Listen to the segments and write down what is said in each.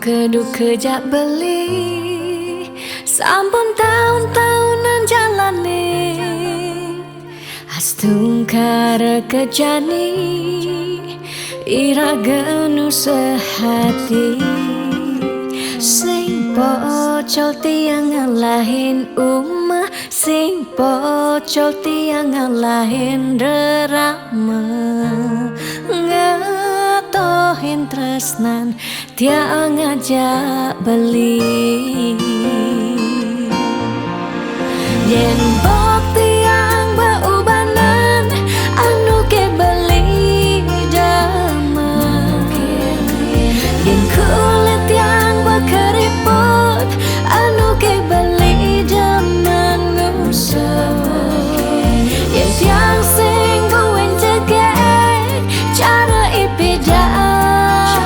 Keduk kejak beli sampun tahun-tahunan jalani astungkara kejani ira genu sehati sing pocol tiang ngalahin umah sing pocol tiang ngalahin rerama ngatohin tresnan tiang ngajak beli yen bok tiang beubanan anu ke beli dama yen kulit yang berkeriput anu ke beli dama ngusap yen tiang sing buin cegek cara ipidan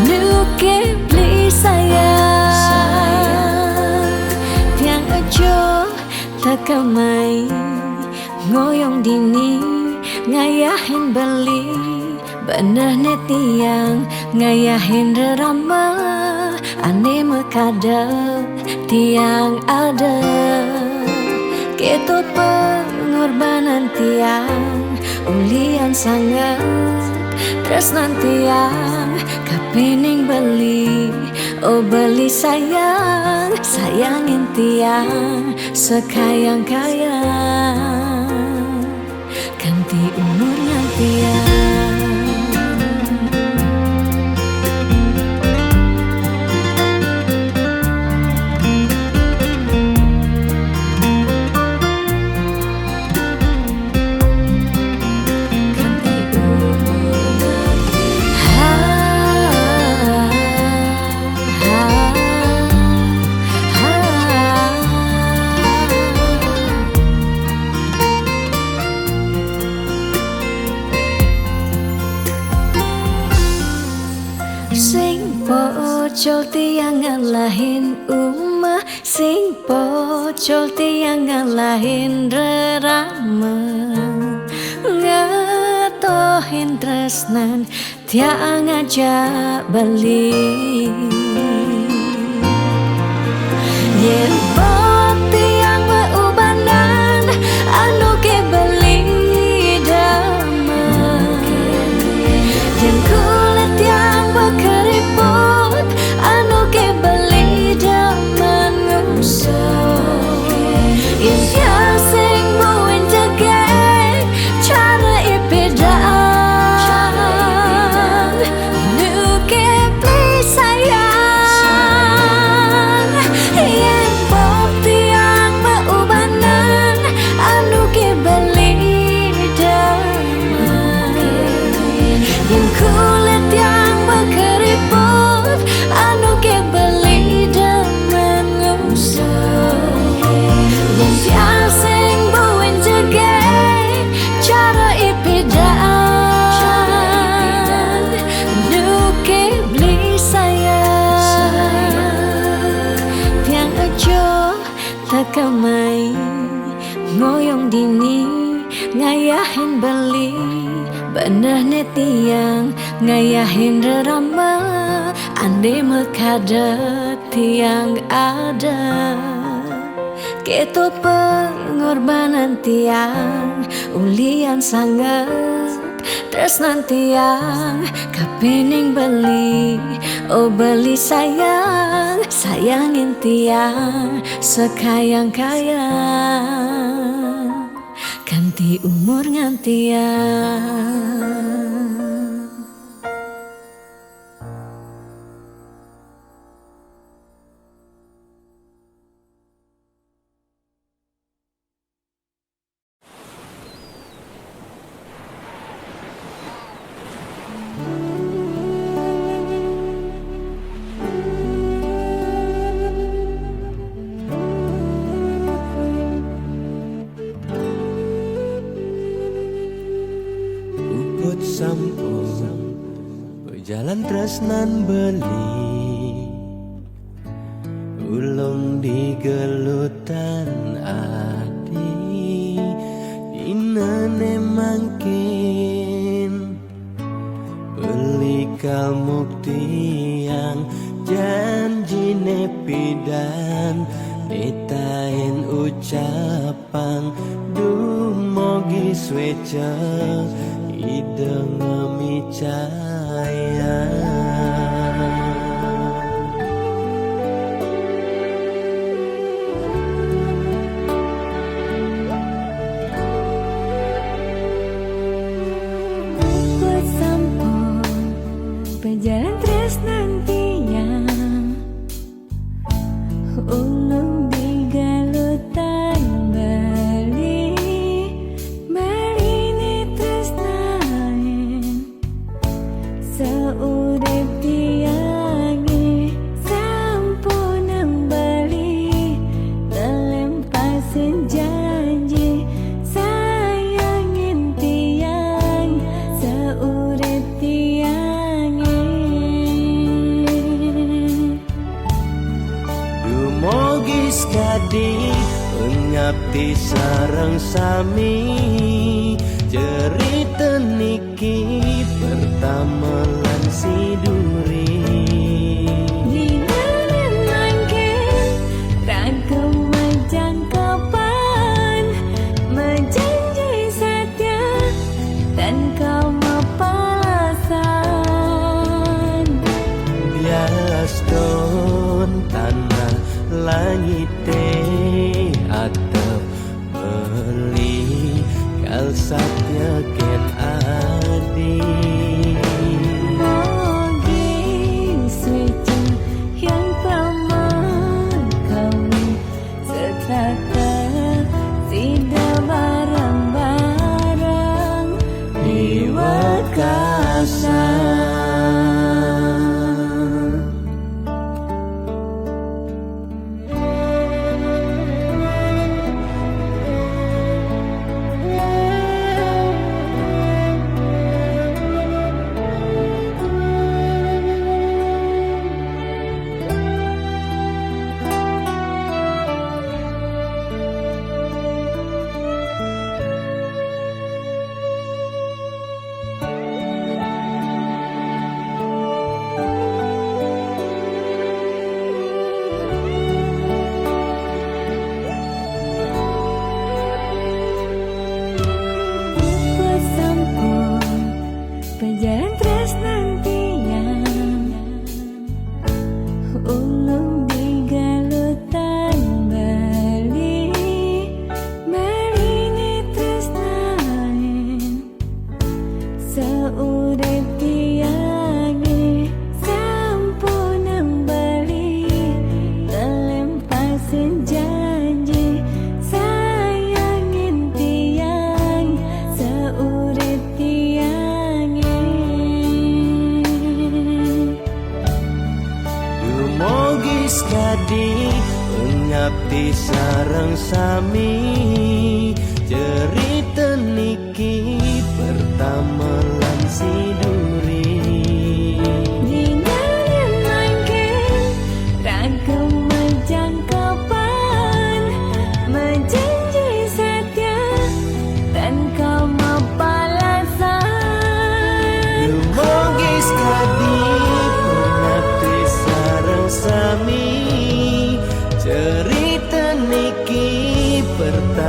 nu ke beli sayang tiang aja takamai ngoyong dini ngayahin beli bener tiang ngayahin rerama ane mekadep tiang ada ketut pengorbanan tiang ulian sangat tresnan tiang kapening beli oh beli sayang sayangin tiang sekayang-kayang ganti umurnya tiang sing pocol tiang ngalahin umah sing pocol tiang ngalahin rerama ngatohin tresnan tiang ngajak beli yen bok tiang beubanan anu ke beli dama yen kulit yang berkeriput anu ke beli daman ngusap yen tiang sing buin cegek cara ipidan nu ke beli sayang yen bok tiang beubanan anu ke beli daman yen kulit yang berkeriput anu ke beli daman ngusap yen tiang sing buin cegek cara ipidan nu ke beli sayang tiang aja takamai ngoyong dini ngayahin beli bener tiang ngayahin rerama ande mekadep tiang ada ketut pengorbanan tiang ulian sangat tresnan tiang kapening beli oh beli sayang sayangin tiang sekayang-kayang ganti umur ngantiang sampun berjalan tresnan beli ulung di gelutan adi inane mangkin beli kamukti Dumogi sweca ideng micaya. Sampo berjalan tresnan tiang ulung di galutan Bali marini tresnaen saurip tiange sampunang Bali telempasin janji sayangin tiang saurip tiange. Dumogi skadi ngabdi sareng sami cerita niki pertama lan siduri. Dinalen mangken ragam majang kapan menjanji setia dan kau mapalasan. Biaston tanah langit atap beli kal satya ken adi. Mogi swecah yang paman kawin setata sida barang-barang di wakasan. Berjalan tresnan tiang ulung di galutan Bali marini tresnaen saurip tiange sampunang Bali telempasin janji sayangin tiang saurip tiange. Dumogi skadi ngabdi sareng sami cerita niki pertama lan siduri. Dinalen mangken ragam majang kapan menjanji setia dan kau mapalasan. Dumogi skadi ngabdi sareng sami cerita niki pertama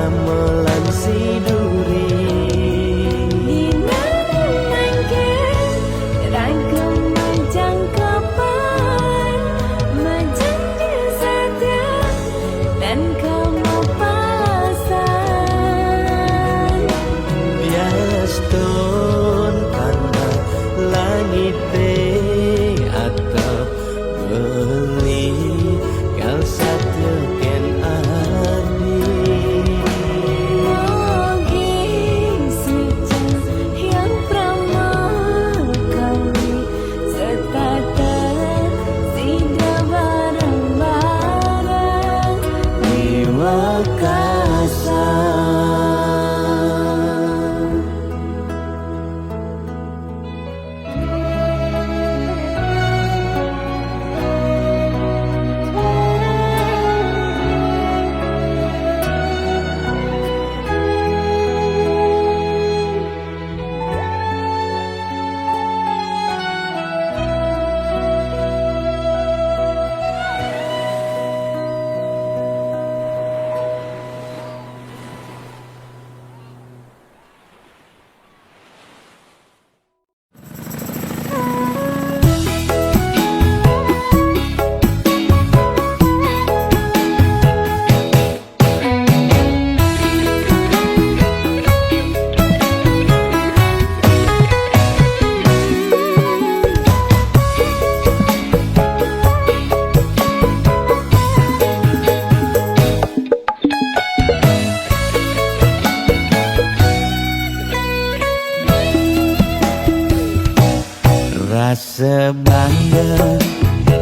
sebangga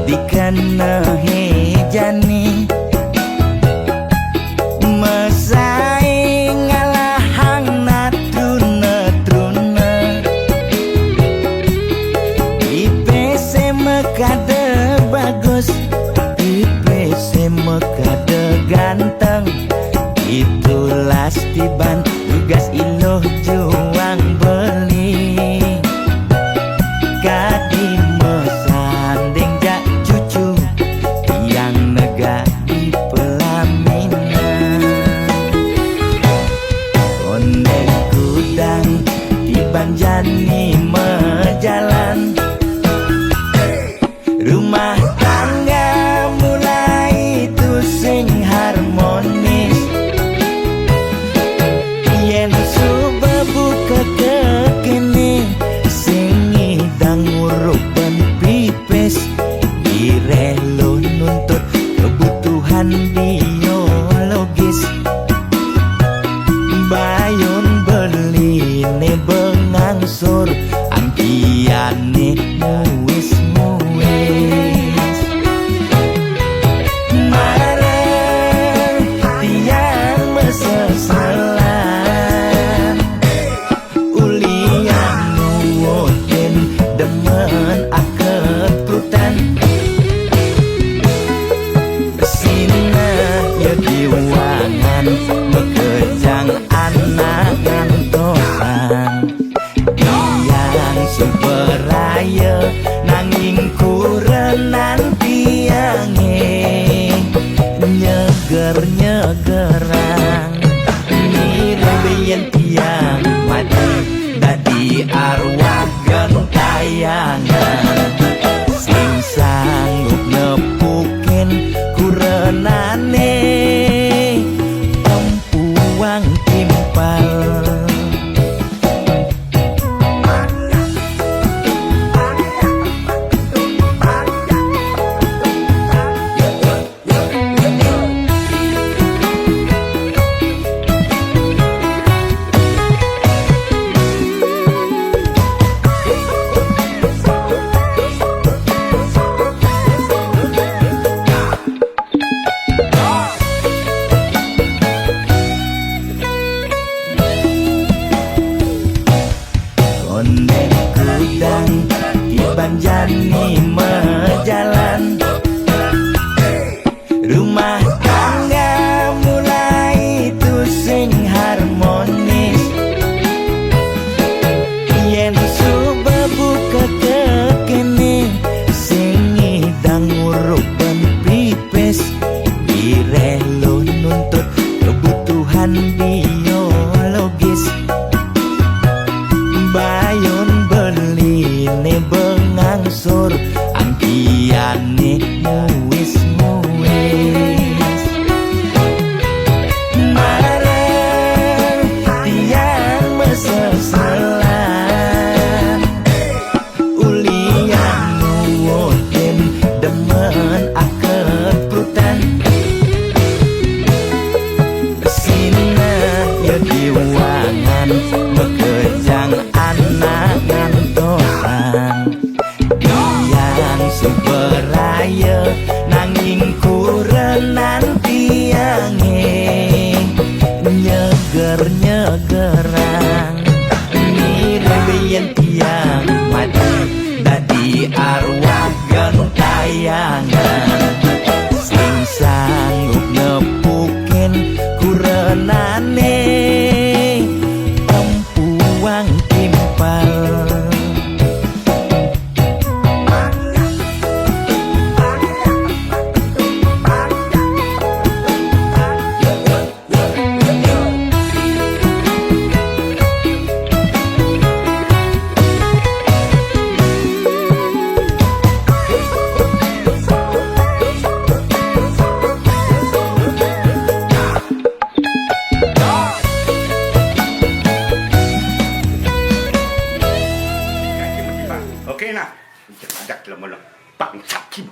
dikena hejani mesaing ngalahang natruna-truna IPC mekade bagus IPC mekade ganteng itulah tiban tugas iloh juang beli kadi mesanding jak cucu yang nega di pelaminan onde kudang di banjani mejalan rumah tangga mulai tusing harmonis yen subebu kekene sing idang nguruk ben pipis direlo nuntut kebutuhan biologis bayon beli ne bengangsur angkiane muis mareng tiang meseselan uliang nuwutin demen aketrutan sina ya diwangan bekejang anak ngantosan yang superaya nanging kurenan tiange nyeger-nyegerang nirembeyen tiang mati dadi arwah gentayangan sing sanggup nepukin kurenane tempuang timpal oneng kudang di banjani mejalan rumah tangga mulai tusing harmonis yen subebu kekene sing idang nguruk ben pipis direlo nuntut kebutuhan biologis bayon beli ne bengangsur angkiane muis mareng tiang meseselan uliang nuwutin demen aketrutan sina ya diwangan bekejang anak ngantosan yang superaya nanging kurenan tiange nyeger-nyegerang nirembeyen tiang mati dadi arwah gentayangan sing sanggup nepukin kurenane tempuang timpal Oke nah, jadak lama-lama pak sakim.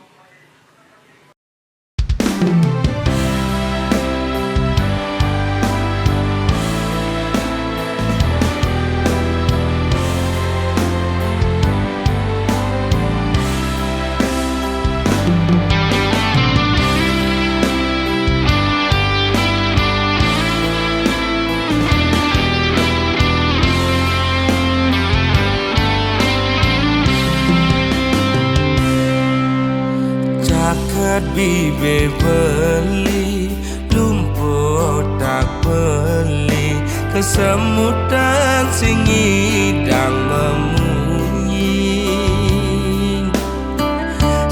bebeli lumpuh tak beli kesemutan sing ngidang memunyi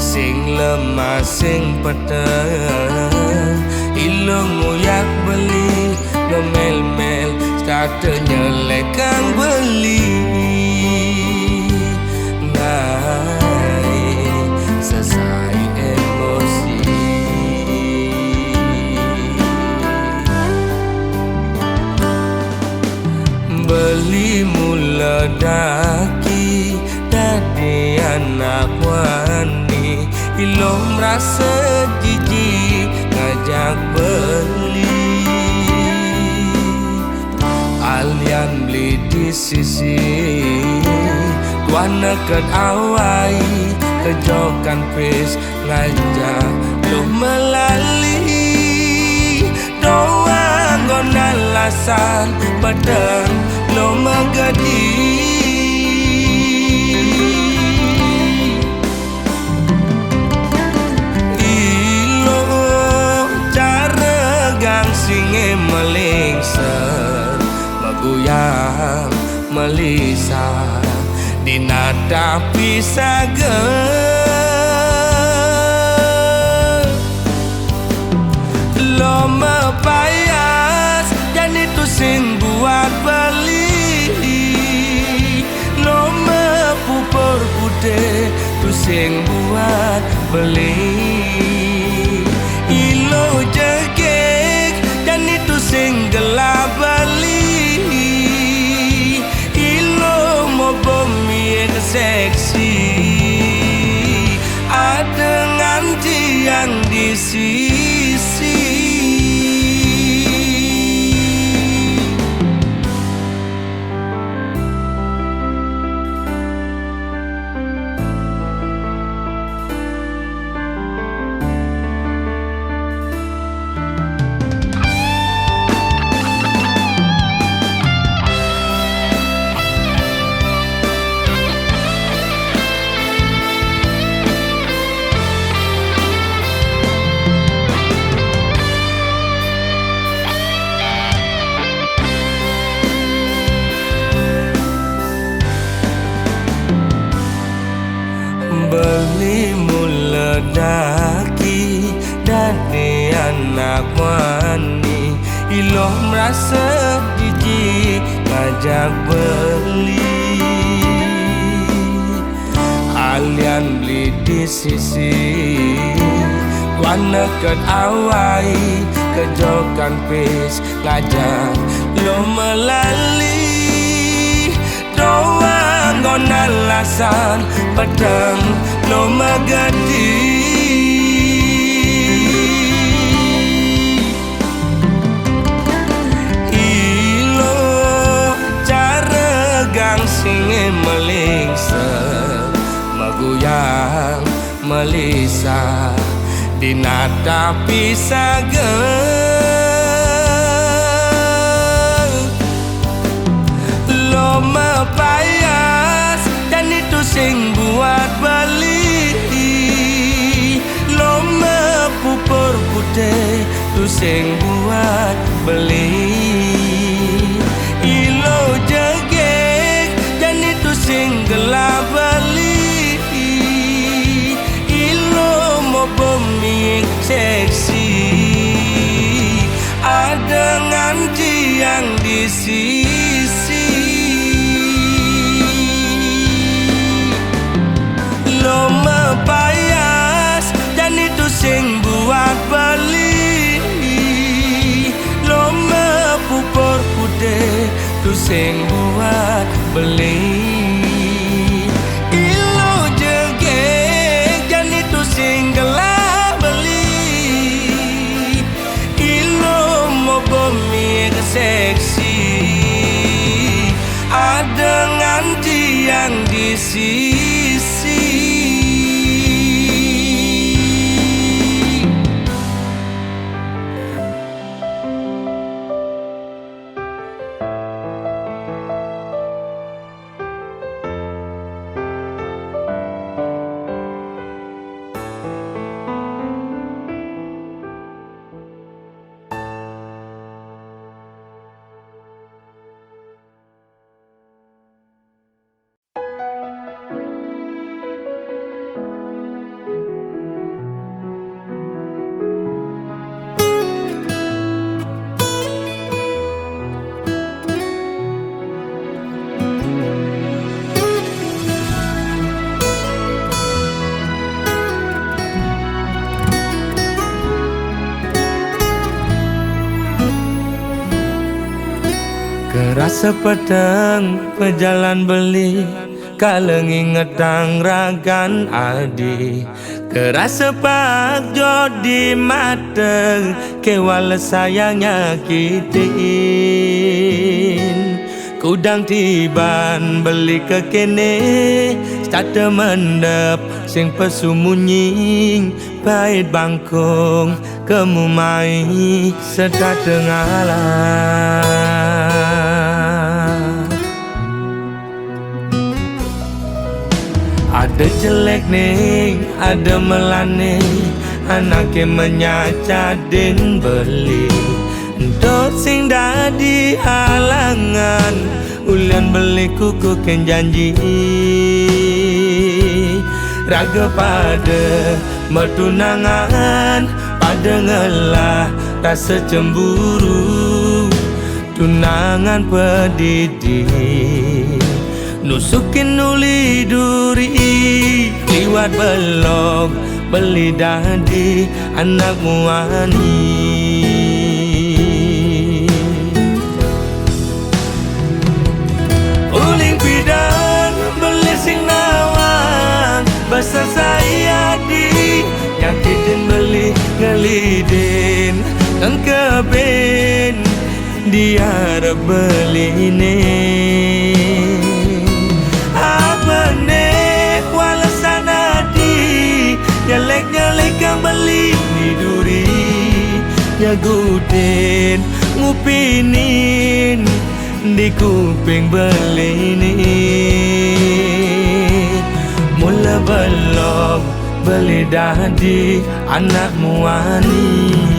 sing lemah sing peteng ilung nguyak beli ngemel-mel starte nyelek kang beli ngai selesai emosi beli mula daki dadi anak wani ilom rasa jijik ngajak beli alian beli di sisi wana ket awai kejokan pes ngajak lo melali doang gonan lasan pedang lo megadi ilo cara gang singe melingser meguyang melisa dinada pisaga lo mepayas dan itu sing buat beli lo mepupur putih tu sing buat beli ilo jegek dan itu sing gelap beli ilo mau bumi seksi ada nganti yang di sisi beli mula daki dadi anak wani ilo merasa jijik ngajak beli alian beli di sisi wana ket awai kejokan pes ngajak lo melali doang gonan lasan pedang lo megadi ilo cara gang singe melingser meguyang melisa dinada pisaga lo mepayas dan itu sing buat beli lo mepupur putih tu sing buat beli ilo jegek dan itu sing gelap beli ilo mau bumi seksi ada nganti yang di sisi lo mepayas dan itu sing buat beli lo mepupur putih tu sing buat beli ilo jegek dan itu sing gelap beli ilo mau bumi seksi ada nganti yang di sisi Kerasa petang pejalan beli, kalau nginget ragan adi. Kerasa pak jodi mata, kewala sayangnya kitin. Kudang tiban beli ke kene, start mendep sing pesumunying, pahit bangkong kemumai serta tengalah. Ada jelek nih, ada melane, anaknya menyacadin beli. Dot sing dadi halangan, ulian beli kuku ken janji. Raga pada mertunangan, pada ngelah rasa cemburu. Tunangan pedidi, nusukin uli duri, liwat belok beli dadi anak muani. Uling pidan beli sing nawang, basa saya di nyakitin beli ngelidin kan keben dia beli ini. Apa nek walasan adi, nyelek kang beli di duri, nyagutin ngupinin di kuping beli ini. Mula belum beli dadi anak muani.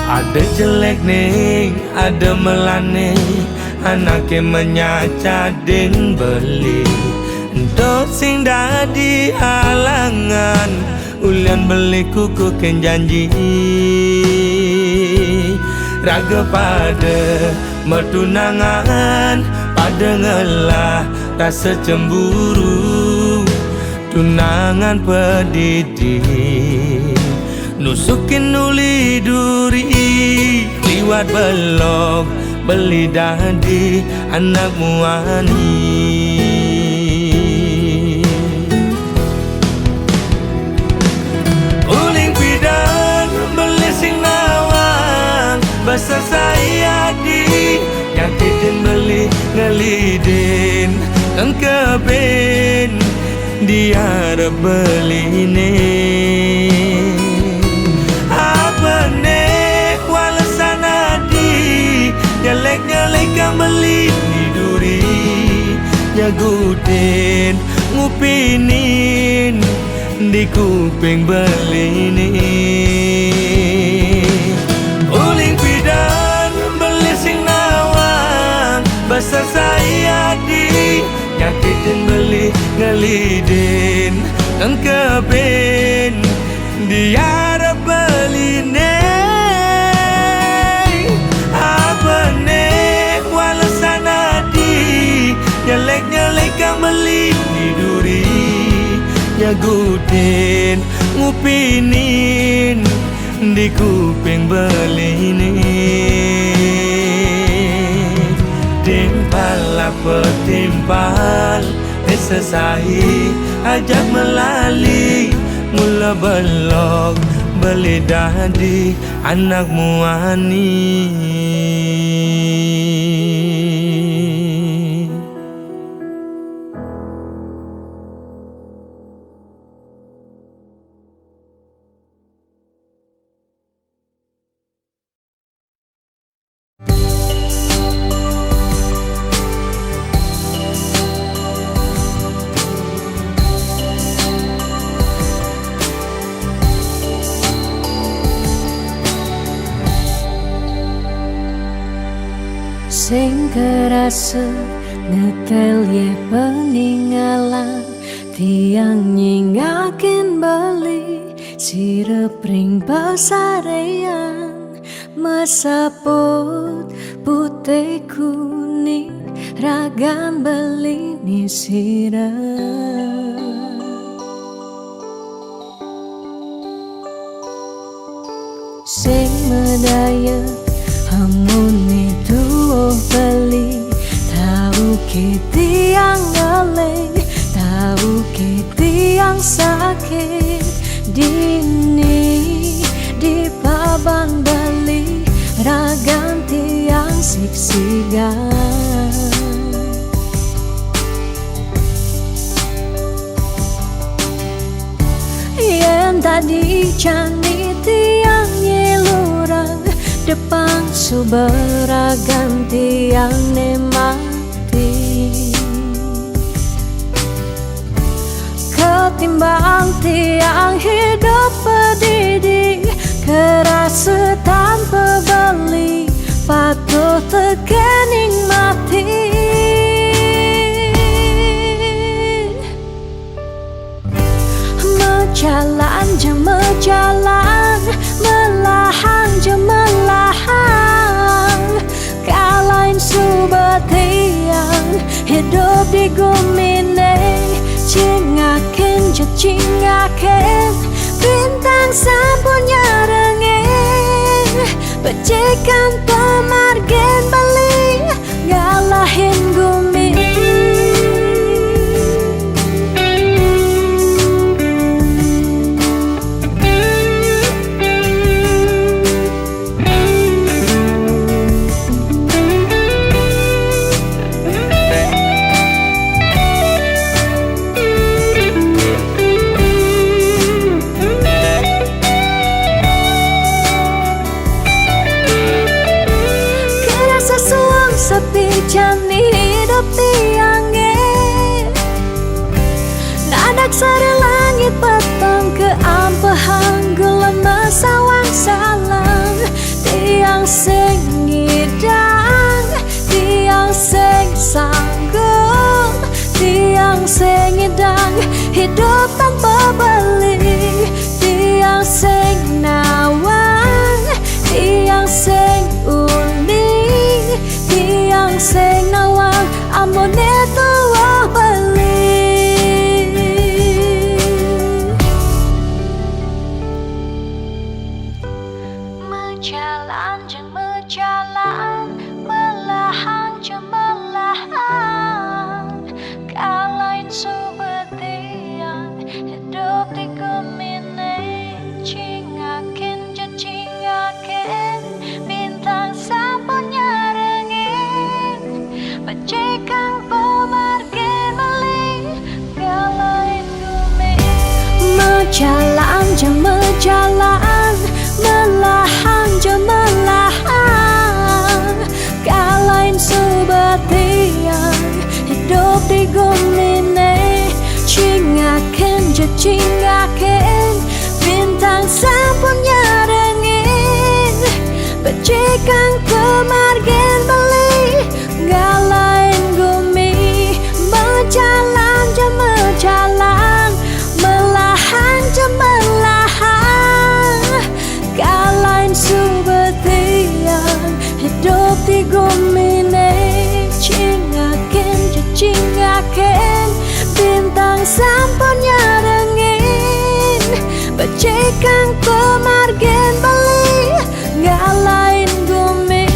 Ada jelek nih, ada melane, anaknya menyacadin beli. Dot sing dadi halangan, ulian beli kuku ken janji. Raga pada mertunangan, pada ngelah rasa cemburu. Tunangan pedidi, nusukin uli duri, liwat belok beli dadi anak muani. Uling pidan beli sing nawang, basa saya di nyakitin beli ngelidin kan keben dia beli ini. Nyelek kang beli di duri, nyagutin ngupinin di kuping beli ini. Uling pidan beli sing nawang, basa saya di nyakitin beli ngelidin kan keben dia beli ini. Nyelek kang beli di duri, nyagutin ngupinin di kuping beli ini. Timpal apa timpal, sesahi ajak melali. Mula belok beli dadi anak muani. kerasa ngetel ye peninggalan tiang nyingakin beli sirep ring pasarean mesaput putih kuning ragam beli ni sirep sing medaya hamune tuh beli tahu ke yang ngaleng tahu ke yang sakit dini di paban beli ragam tiang siksigan yang tadi cani tiang nyelurang depan suberagam tiang nemati ketimbang tiang hidup pedidi kerasa tanpa beli patut tekening mati jalan je jalan melahang je melahang kalain subatiang hidup di gumine cingaken je cingaken bintang sampunya rengeng pecikan pemargen beli ngalahin gumi jani hidup tiangnya nadak sari langit petang ke ampahan gulama sawang salang tiang sing ngidang tiang sing sanggup tiang sing ngidang hidup tanpa beli tiang sing nawang tiang sing uning tiang sing nawang amone tuwa beli menjalan jeng menjalan melahang jeng melahang kalain subetian hidup di gemine cingakin je cingakin bintang sampurnya pecikan pemargen beli galain gumi menjalan je menjalan melahang je melahang kalain subatian hidup di gumine cingaken je cingaken bintang sampurnya rengeng pecikan pemargen beli galain gumi menjalan je menjalan melahang je melahang galain subetian hidup di gumine cingaken je cingaken bintang sampurnya rengeng pecikan pemargen beli galain gumi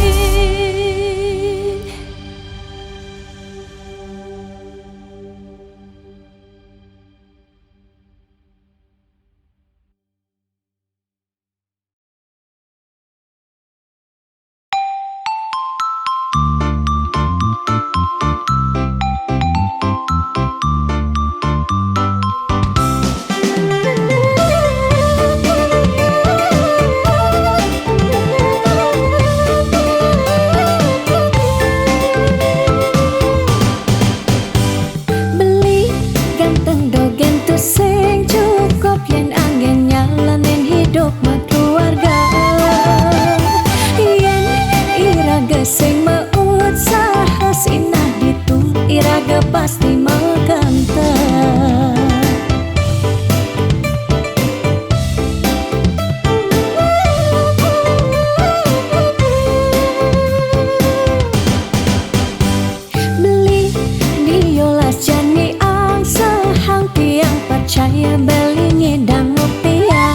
percaya beli ngedang rupiah.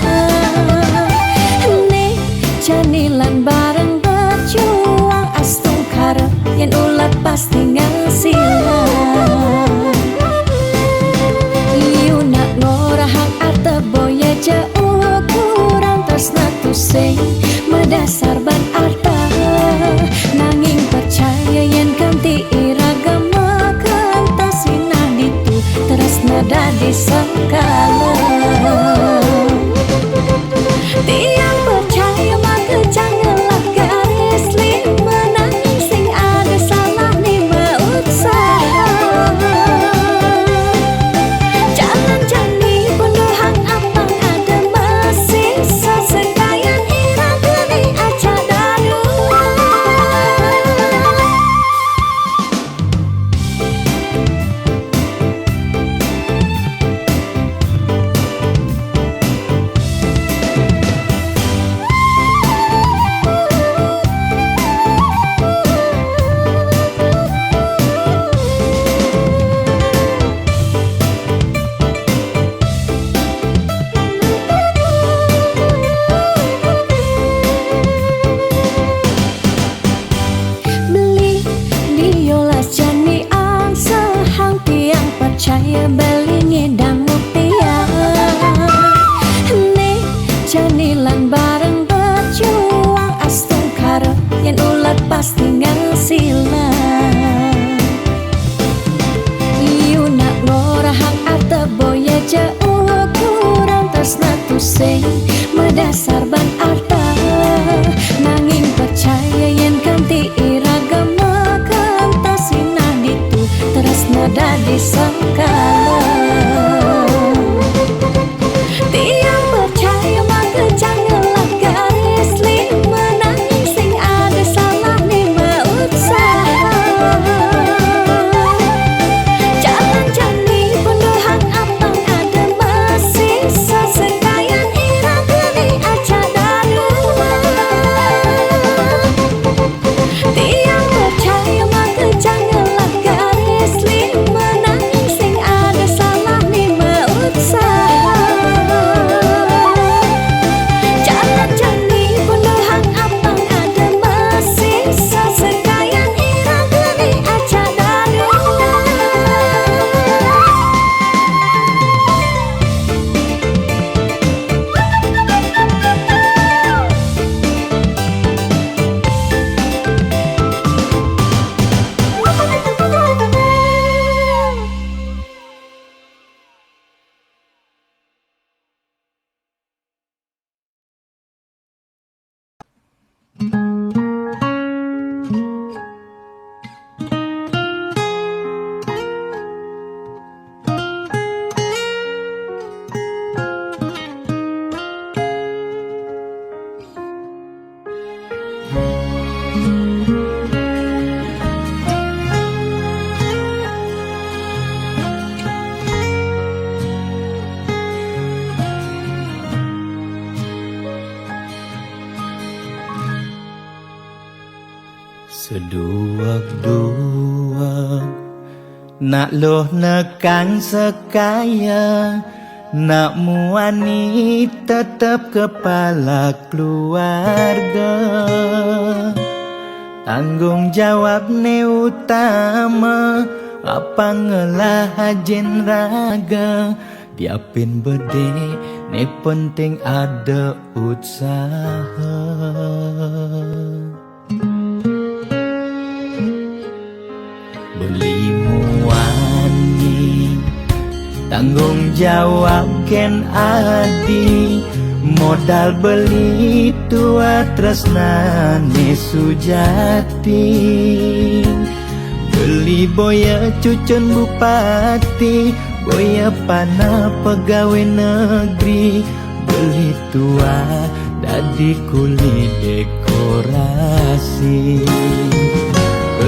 Nih janilan bareng berjuang astung karep yen ulat pasti ngasilan. Iu nak ngorahang arte boya jauh kurang tresna tusing medasar ban arta. Nanging percaya yen kanti iragama kantasina ditu tresna dadi sakala. Tiang percaya maka janganlah garis lima nanging sing ada salah ni usaha. Jalan jani penuhang apang ada masih sesekayan iraga ni aja dadu. Beli diolas jani ang sehang tiang percaya beli ngedang rupiah. Nih janilan bareng berjuang astung karep yen ulat pasti ngasilan. Iu nak ngorahang arte boya jauh kurang tresna tusing medasar ban arta. Nanging percaya yen kanti iragama kantasina ditu tresna dadi sakala. Tiang percaya maka janganlah garis lima nanging sing ada salah ni usaha. Jalan jani penuhang apang ada masih sesekayan iraga ni aja dadu. Tiang percaya maka janganlah garis lima nanging sing ada salah ni usaha. Jalan jani penuhang apang ada masih sesekayan iraga ni aja dadu. Seduak-duak nak loh nekang sekaya, nak muani tetap kepala keluarga. Tanggung jawab ne utama, apa ngelah hajen raga. Diapin bede ne penting ada usaha. Beli muani tanggung jawab ken adi, modal beli tua tresnane sujati. Beli boya cucun bupati, boya panah pegawai negeri. Beli tua dadi kuli dekorasi.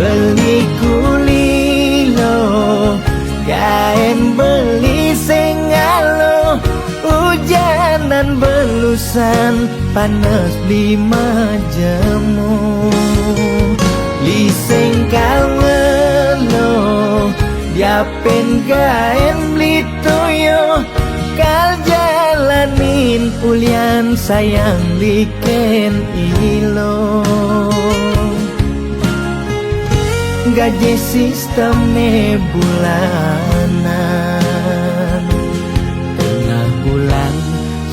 Beli kuli lo, kain beli sengalo, hujanan belusan, panas lima jemu. Li sengkal ngelo, diapin kain beli toyo, jalanin ulian sayang liken ilo gaji sistemnya bulanan tengah bulan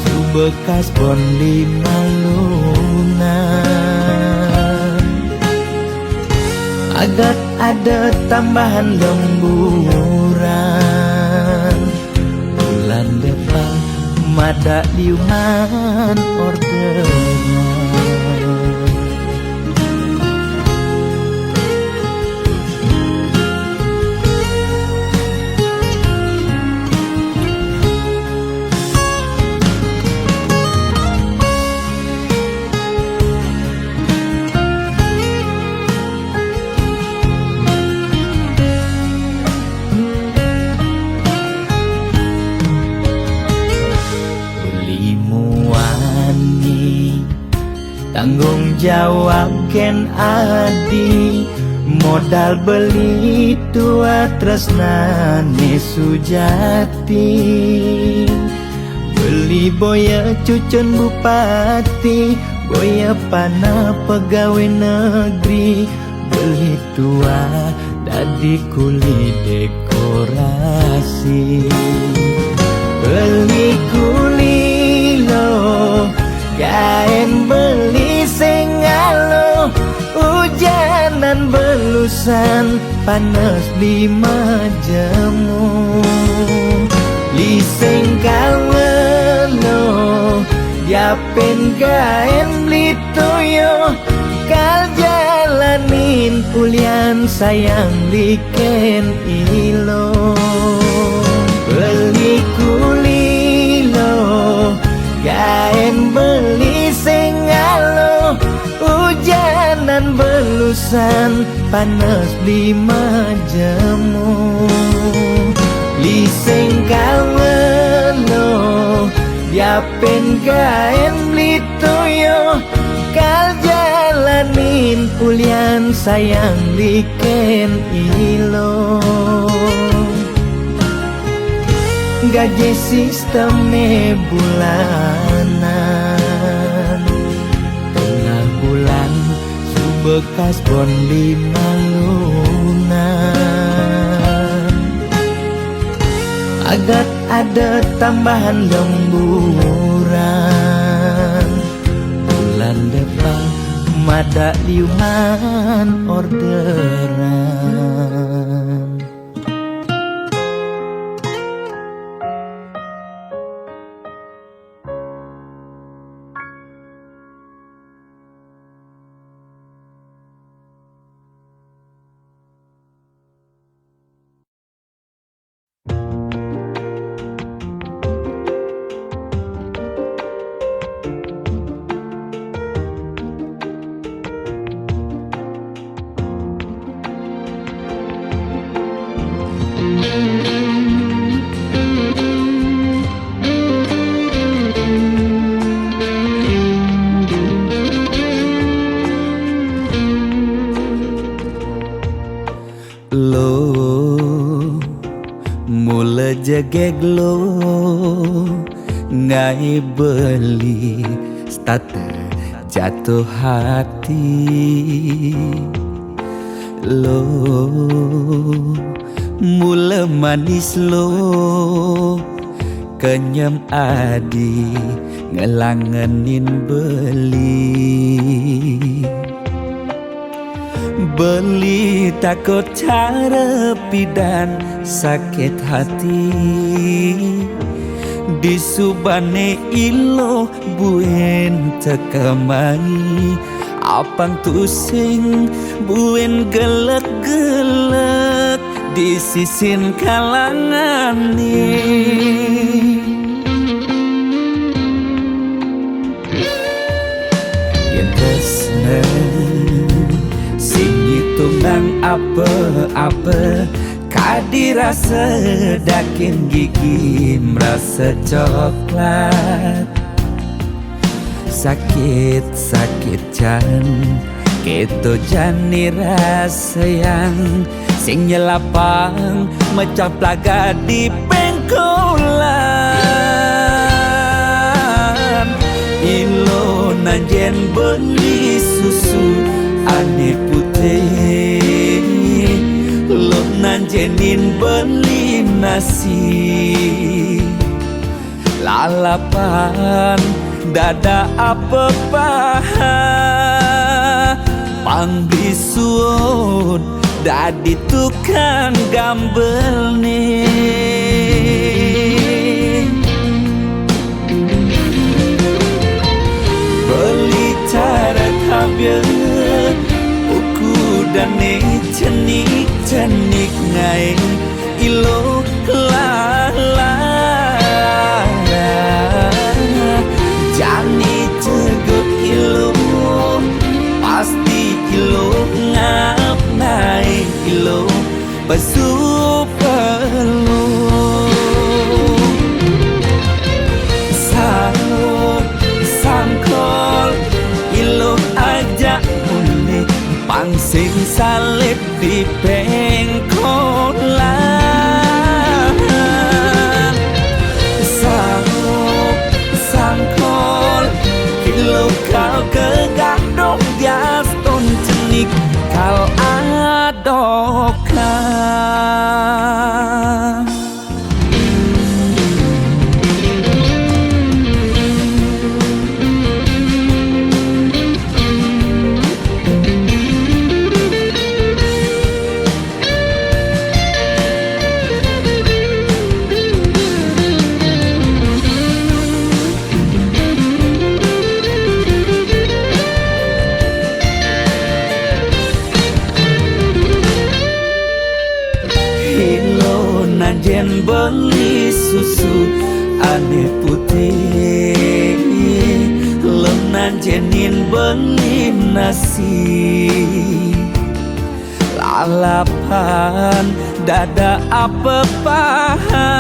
subekas bon di malungan agat ada tambahan lemburan bulan depan mada liuman orderan tanggung jawab ken adi modal beli tua tresnane sujati beli boya cucun bupati boya pana pegawai negeri beli tua dadi kuli dekorasi beli kuli lo kain beli sengalo hujanan belusan panas 5 jemu liseng kawelo diapen kain beli toyo kal jalanin ulian sayang liken ilo beli kulilo kain beli sengalo hujanan belusan panas 5 jemu liseng kawelo diapen kain beli toyo kal jalanin ulian sayang liken ilo gaji sistemnya bulanan tengah bulan subekas bon di malungan agat ada tambahan lemburan bulan depan mada liuman orderan jegeg lo ngai beli starter jatuh hati lo mula manis lo kenyam adi ngelangenin beli takut cara pidan sakit hati di subane ilo buen tekamai apang tusing buen gelek-gelek di sisin kalangan nih yang tresna sing hitungan apa-apa kadirasa dakin gigi merasa coklat sakit jan keto jani rasa yang sing nyelapang mecah plaga di pengkolan nanjen beli susu ane putih, lo nanjenin beli nasi. Lalapan dada apa paha, pangbisuun dadi tukang gambel nih. Beli cara kabel uku dane cenik-cenik ngai ilo lala. Jani cegut ilo pasti ilo ngap naik ilo basu perlu. Salur sangkol ilo ajak mulai pangsing salib di pengkolan. Salur sangkol ilo kau kegadok jas ton cenik kal adokan. Nanjen beli susu ane putih, lo nanjenin beli nasi. Lalapan dada apa paha,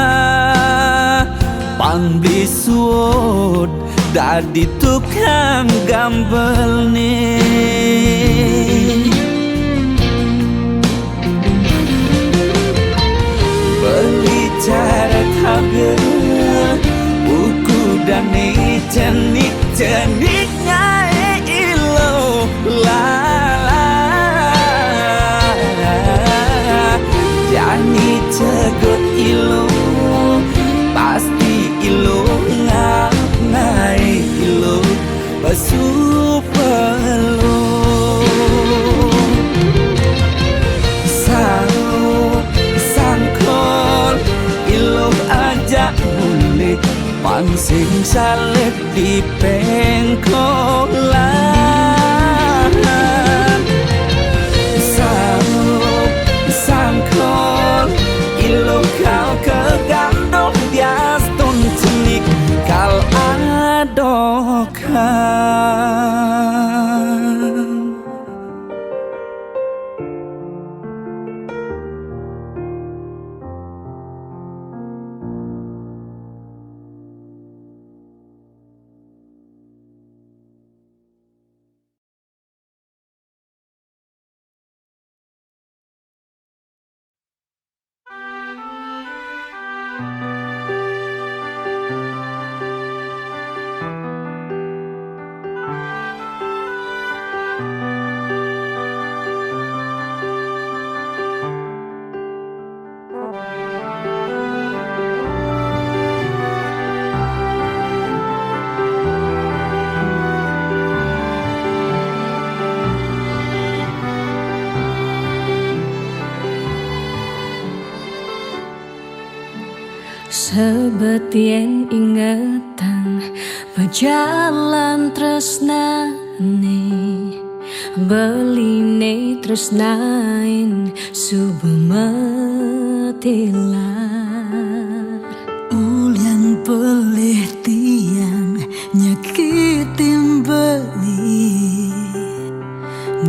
pangbisuun dadi tukang gambel nih. Beli cara kabel buku dane cenik-cenik ngai ilo lala. Jani cegut ilo pasti ilo ngap ngai ilo basu perlu. Mulai pangsing salib di pengkolan. Salub sangkol ilo kau kegandok dias ton cenik kal adokan. Sebetien ingatan berjalan tresnane, beline tresnain subemetilan. Ulian pelih tiang nyakitin beli,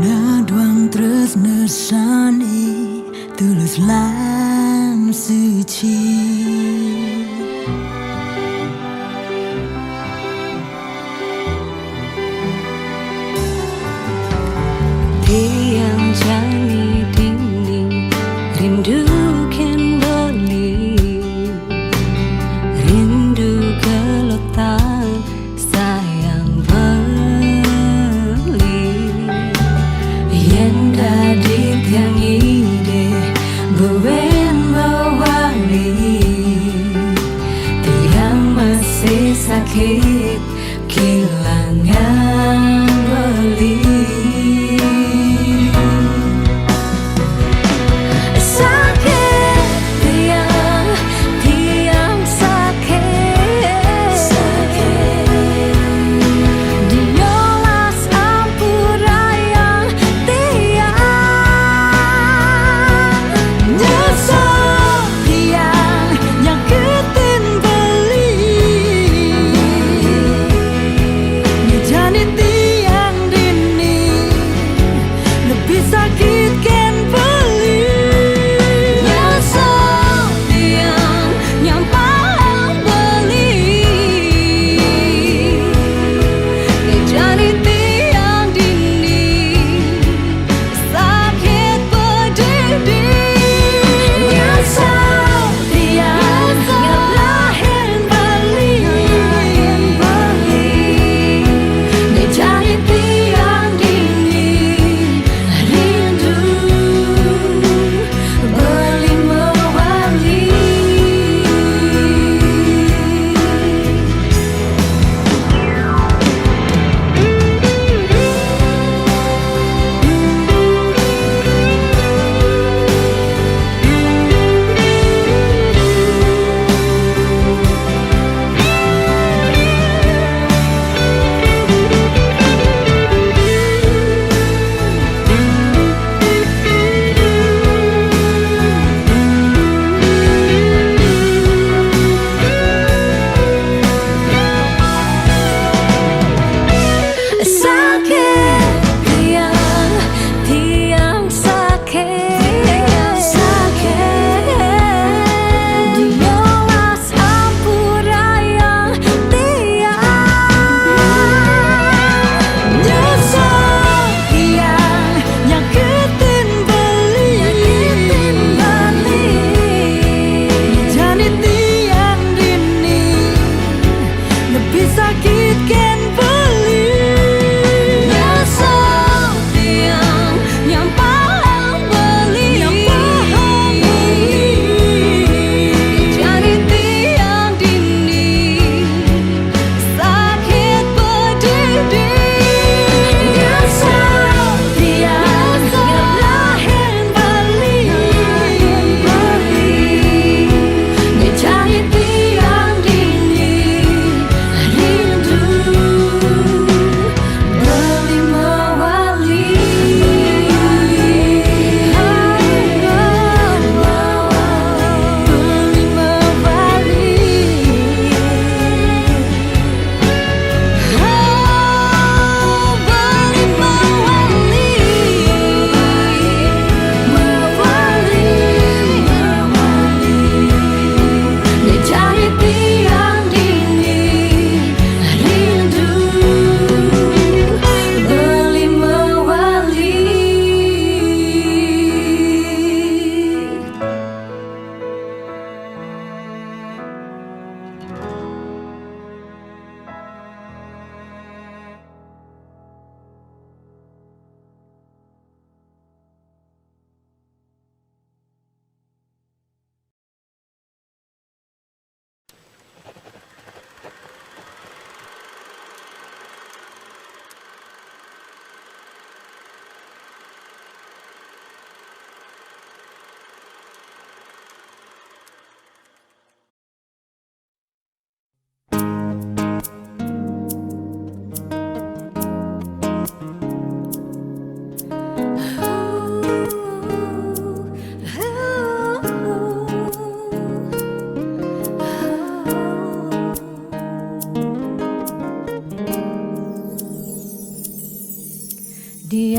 naduang tresnesani tulus lan suci. Tiang jani dinding rindu ken beli, rindu gelotan sayang beli.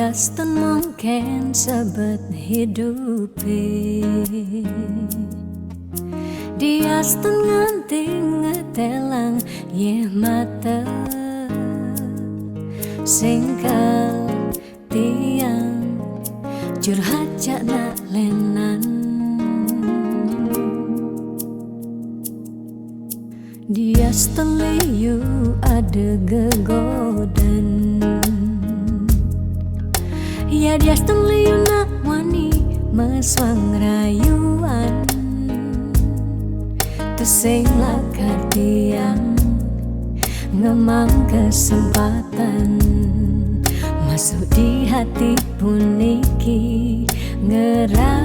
Diastun mungkin sebet hidupi, diastun nganti ngetelang ye mata singkal tiang curhat nak lenan. Diastun liu ada gegodan, ya diastun liu nak wani meswang rayuan, tesing lakar tiang ngemang kesempatan masuk di hati puniki ngeracunin.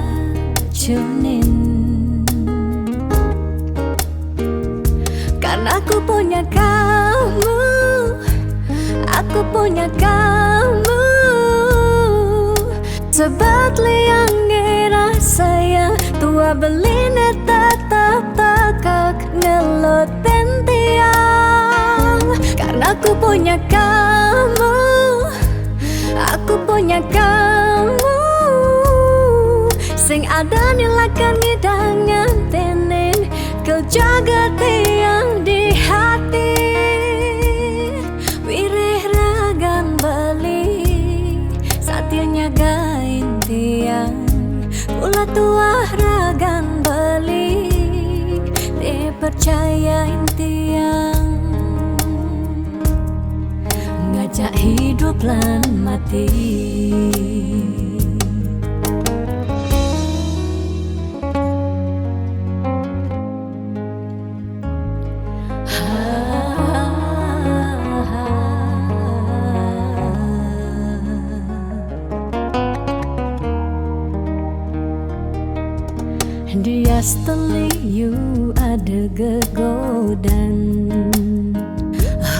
Karena aku punya kamu, aku punya kamu, sebab liang rasa tua beline tetap takak ngelot tiang. Karena aku punya kamu, aku punya kamu, sing ada nilakan ngidangan tenen kau jaga tiang di hati. Wireh ragan beli saatnya gain tiang, pula tua ragan beli dipercayain tiang, ngajak hidup lan mati. Diastun liu ada gegodan,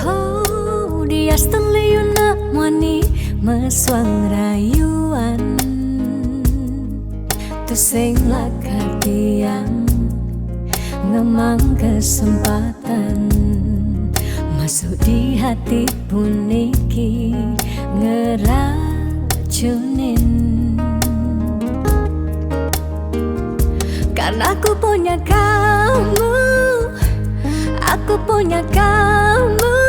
oh diastun liu nak wani meswang rayuan, tusing lakar tiang ngemang kesempatan masuk di hati puniki ngeracunin. Karena aku punya kamu, aku punya kamu,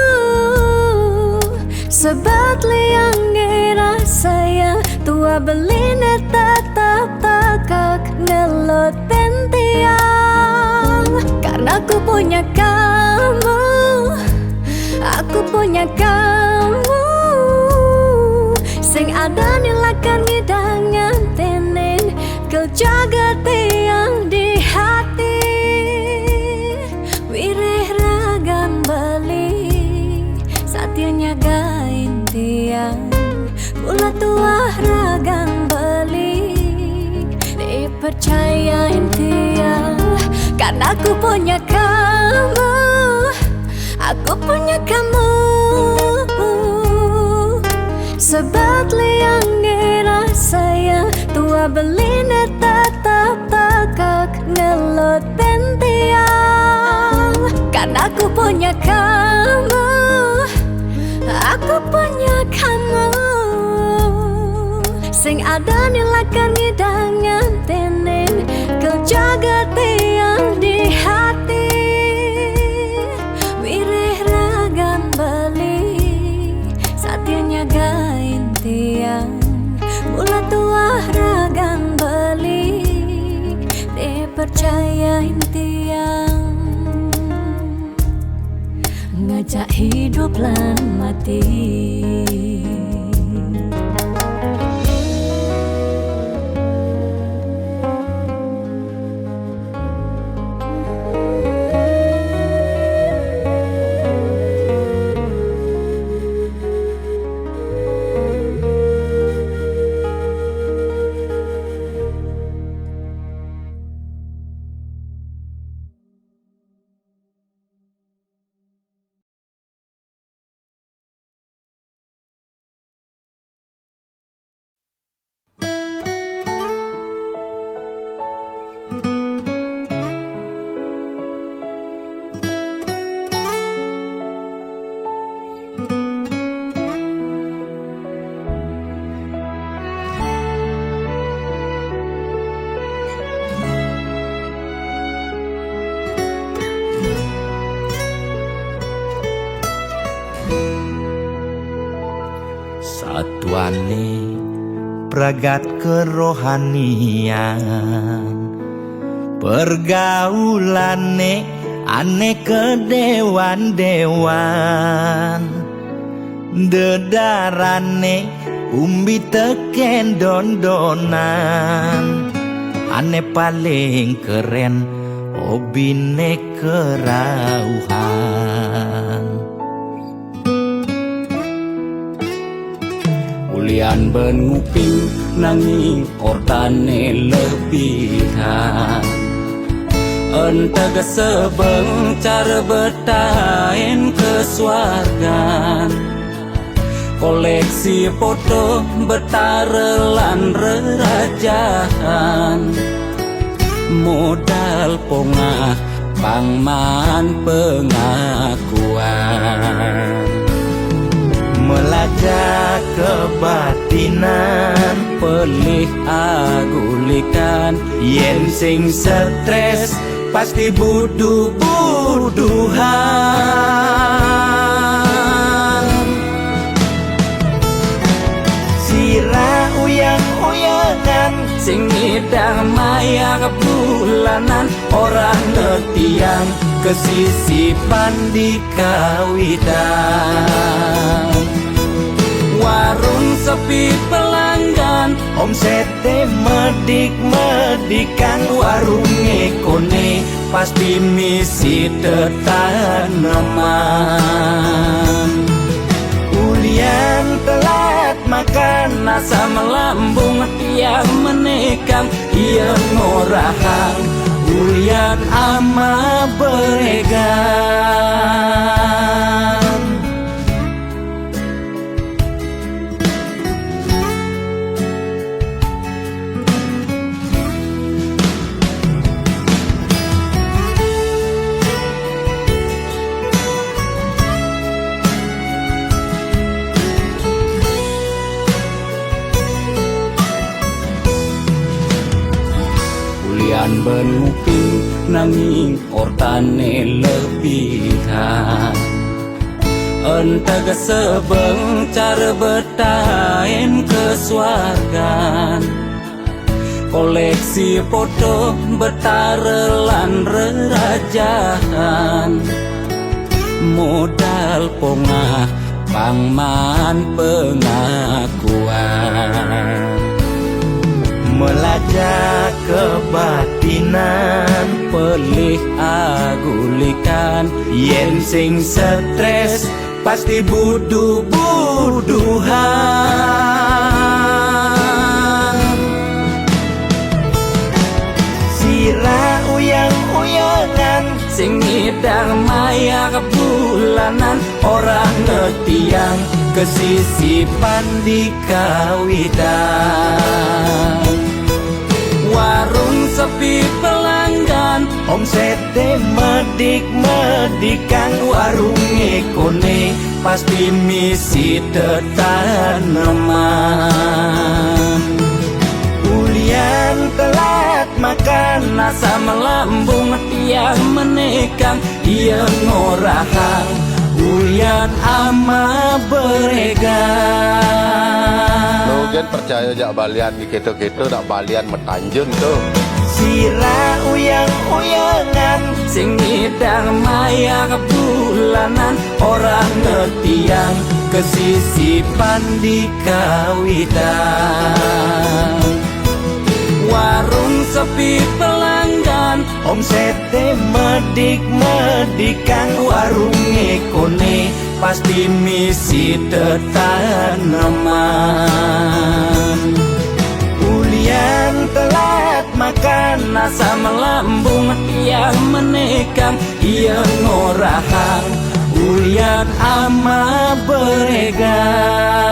sebab liang rasa tua beline tetap takak ngelot tiang. Karena aku punya kamu, aku punya kamu, sing ada nilakan ngidangan tenen kau jaga tiang di hati. Wireh ragan beli saatnya gain tiang, pula tua ragan beli dipercayain tiang. Karena aku punya kamu, aku punya kamu, sebab liang rasa tua beline tetap takak ngelot tiang. Karena aku punya kamu, aku punya kamu, sing ada nilakan ngidangan tenen kau jaga tiang di hati. Wireh ragan beli saatnya gain tiang, pula tua ragan beli dipercayain tiang, ngajak hidup lan mati. tuane pragat kerohanian pergaulane aneh kedewan-dewan dedarane umbi teken don-donan aneh paling keren obine kerauhan ulian benguping nanging ortane lebihan entega sebeng cara betain kesuargan koleksi foto betarelan rerajahan modal pongah pangman pengakuan melajak kebatinan pelih agulikan yen sing stres pasti buduh-buduhan sirah uyang-uyangan sing ngidang maya kebulanan orang ngetiang kesisipan di kawitan warung sepi pelanggan omsete medik-medikan warung ekone pasti misi tetaneman ulian telat makan nasa melambung tiang menekang ia ngorahang ulian ama beregan benuping nanging ortane lebihan entega sebeng cara betain kesuargan koleksi foto betarelan rerajahan modal pongah pangman pengakuan melajak kebatinan pelih agulikan yen sing stres pasti buduh-buduhan sirah uyang-uyangan sing ngidang maya kebulanan orang ngetiang kesisipan di kawitan warung sepi pelanggan omsete medik-medikan warung ekone pasti misi tetaneman ulian telat makan nasa melambung tiang menekang ia ngorahang ulian ama beregan Logan percaya jak balian di keto-keto dak balian metanjun tuh sirah uyang-uyangan sing ngidang maya kebulanan orang ngetiang kesisipan di kawitan warung sepi pelanggan omsete medik-medikan warung ekone pasti misi tetaneman ulian telat makan nasa melambung tiang menekang ia ngorahang ulian ama beregan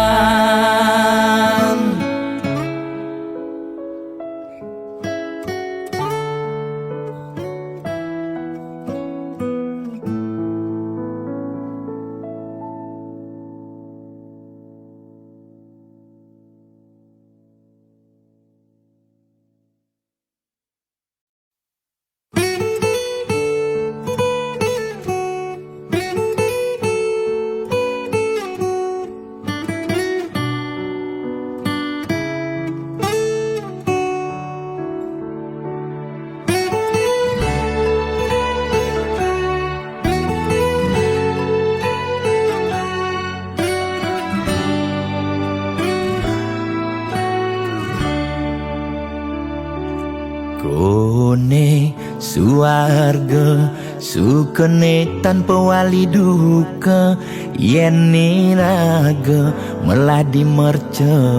Kone suarga sukene tanpa wali duka, yen niraga meladi mercepada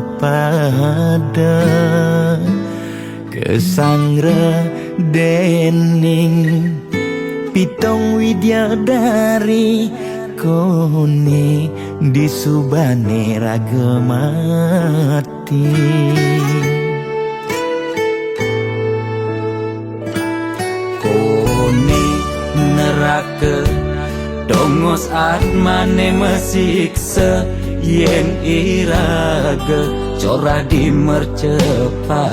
kesangra dening pitong widyadari, kone disubane raga mati. Kone neraka dongos atmane mesiksa, yen iraga corah di mercepada.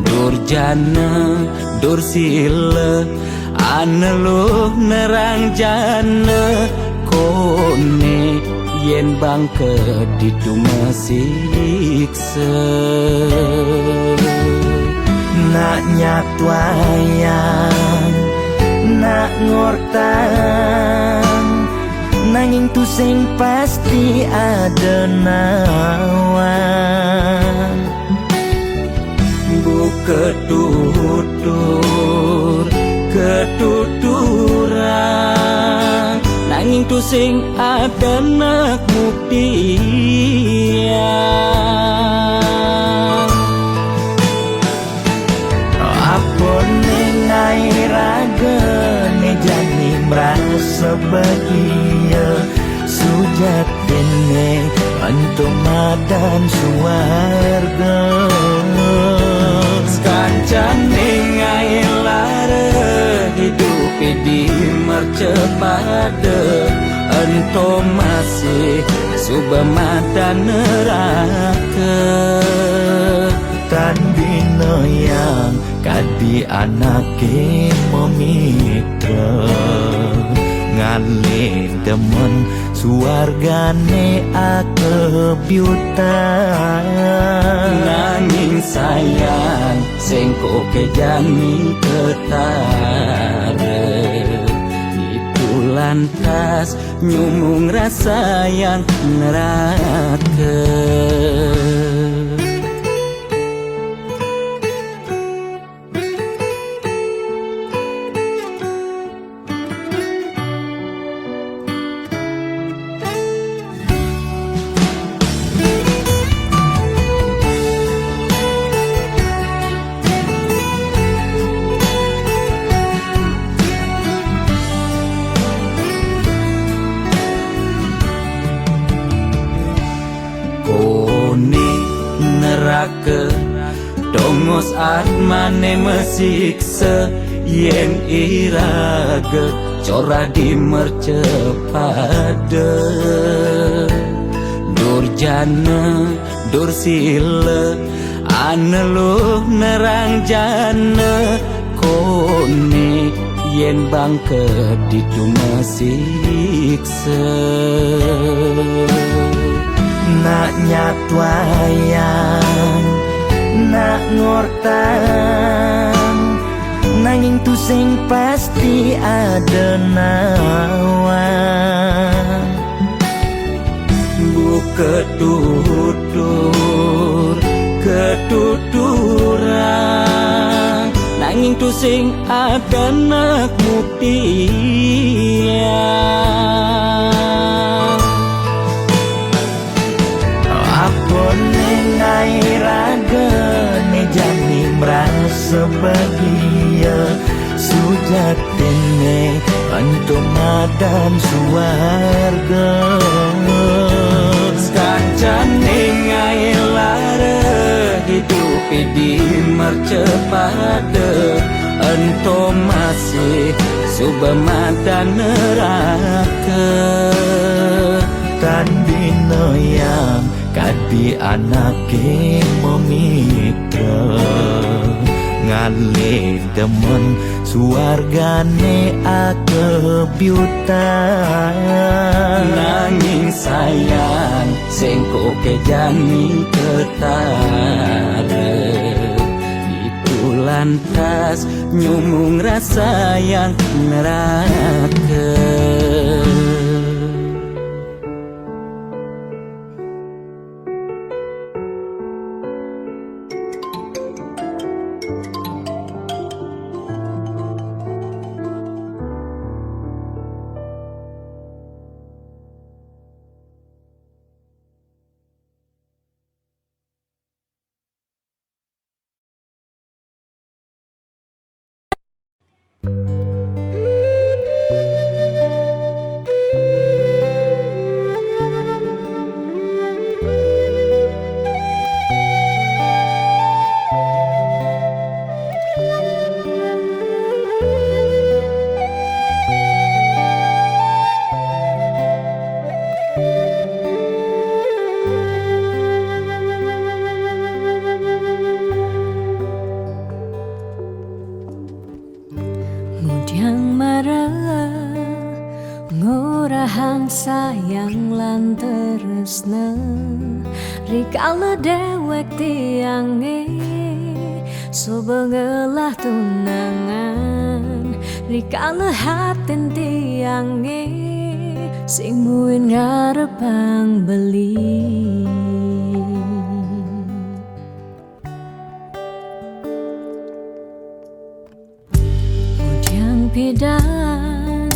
Durjana dursila aneluh nerang jana, kone yen bangke ditu mesiksa. Nak nyatwayang nak ngortang, nanging tu sing pasti ada nawan. Buka tutur ketuturan, nanging tu sing ada nak buktian. Apa nengai raga ne jani merasa bahagia, sujatene untuk madan suarga. Sekancan nengai lara hidup di mercepada, ento masih subamata neraka. Tan bina yang kadi anake memitra, ngale demen suargane akebyutan. Nanging sayang sengko kejani ketara, itu lantas nyumung rasa yang neraka. Dongos atmane mesiksa, yen iraga corah di mercepada. Durjana dursila aneluh nerang jana, kone yen bangke ditu mesiksa. Nak nyatwayang nak ngortang, nanging tu sing pasti ada nawan. Buka tutur ketuturan, nanging tu sing ada nak buktian. Apa nengai raga ne jani merasa bahagia, sujatene untuk madan suarga. Sekancan nengai lara hidup di mercepada, ento masih subamata neraka. Tan bina yang kadi anake memitra, ngale demen suargane akebyutan. Nanging sayang sengko kejani ketara, itu lantas nyumung rasa yang neraka. marah ngorahang sayang lan tresna rikala dewek tiange sobengelah tunangan rikala hatin tiange sing muin ngarepang beli. Mudiang pidan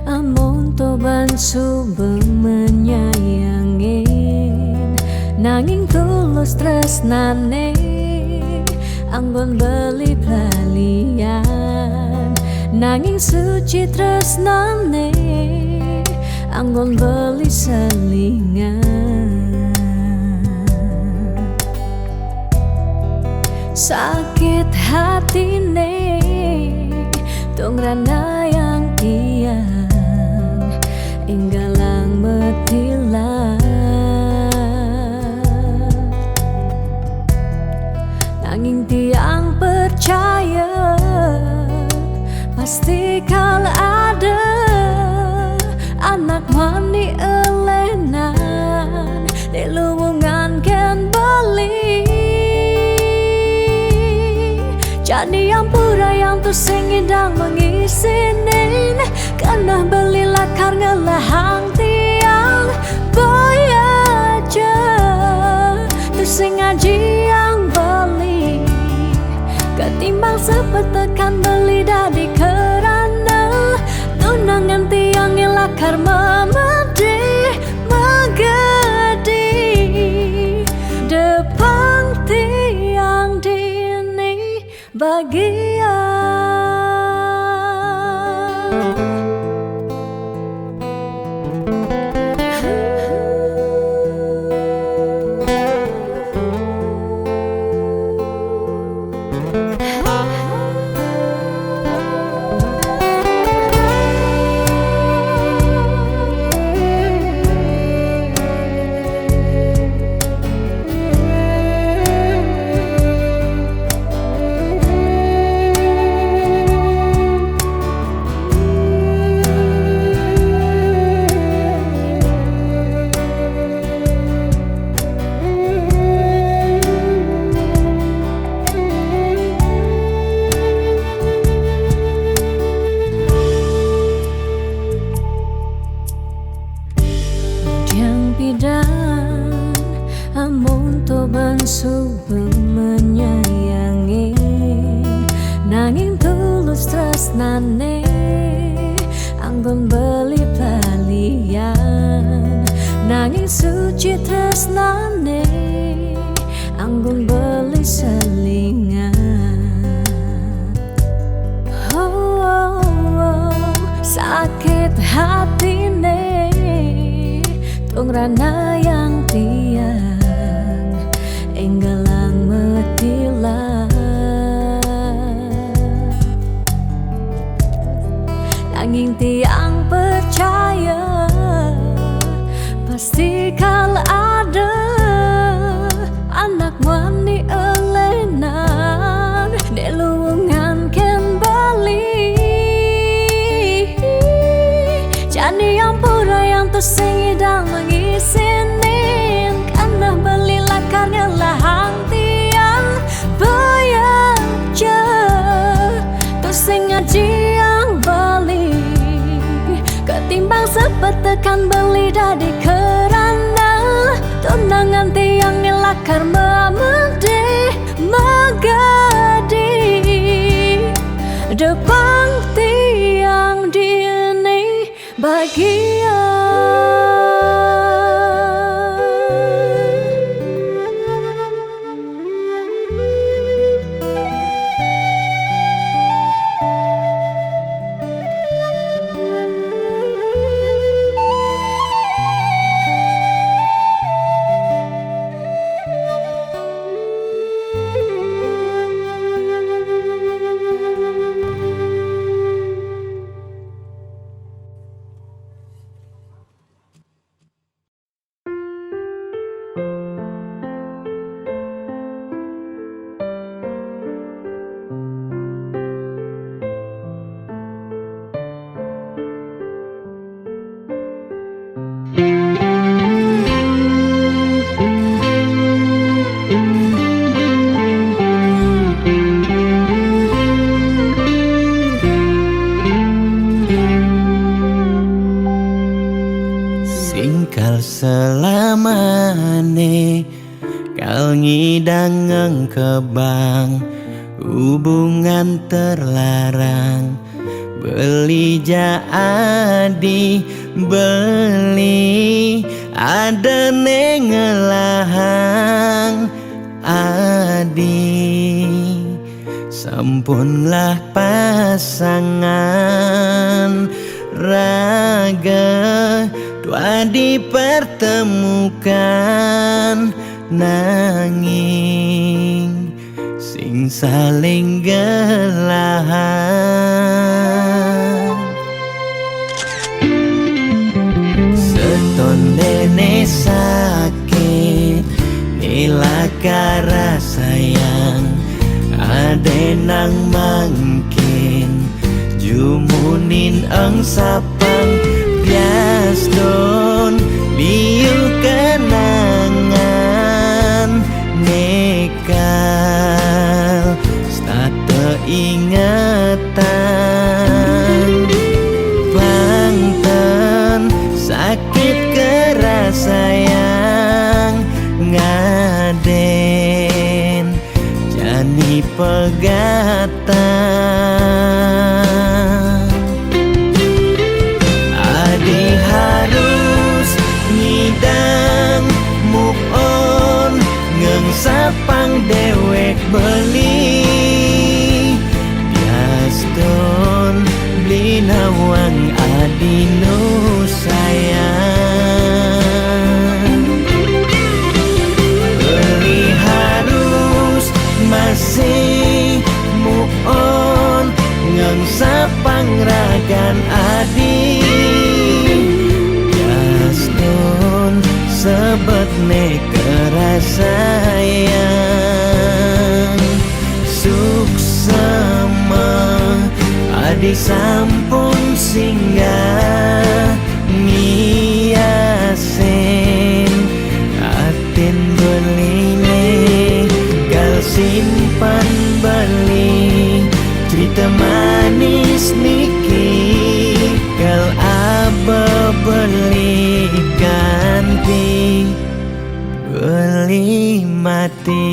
amun toban subeng menyayangin nanging tulus tresnane anggon beli pelalian nanging suci tresnane anggon beli selingan. Sakit hatine tungrana yang tiang inggalang metilah nanging tiang percaya pasti kal ada anak mani elenan di luwungan ken beli jadi yang pura yang tu sing idang mengisinin karena belilah karena lahang tiang boy aja tu sing ngaji yang beli ketimbang sepetekan beli dari kerana tunangan tiang lakar memedi megedi depan tiang dini bagian. Amun toban subeng menyayangi nanging tulus tresnane anggon beli pelalian nanging suci tresnane anggon beli selingan. Sakit hatine tungrana yang tiang enggalang metilah nanging tiang percaya pasti kal ada anak wani elenan di luwungan ken bali jadi yang pura yang tu sing idang mengisinin karena belilah karena lahang tiang bayaja tu sing ngaji yang beli ketimbang sepetekan beli dari kerana tunangan tiang lakar memedi megadi depan tiang dini bagian. hubungan terlarang, beli jadi beli, ada nengelahang adi. Sampunlah pasangan raga, dua dipertemukan, nanging sing saling gelahan. Seton dene sakit, nilaka rasayang, ade nang mangkin jumunin ang sapang bias don liu kenangan nekal stata ingatan bangten sakit kerasayang ngaden jani pegatan. Adi harus ngidang move on, ngengsapang dewek beli biaston beli nawang adi nu sayang. Beli harus masih move on, ngengsapang ragan adi biaston sebet ne kerasayang. Suksema adi sampun singgah ngiasin atin beline gal simpan beli cerita manis niki gal aba beli ganti beli mati.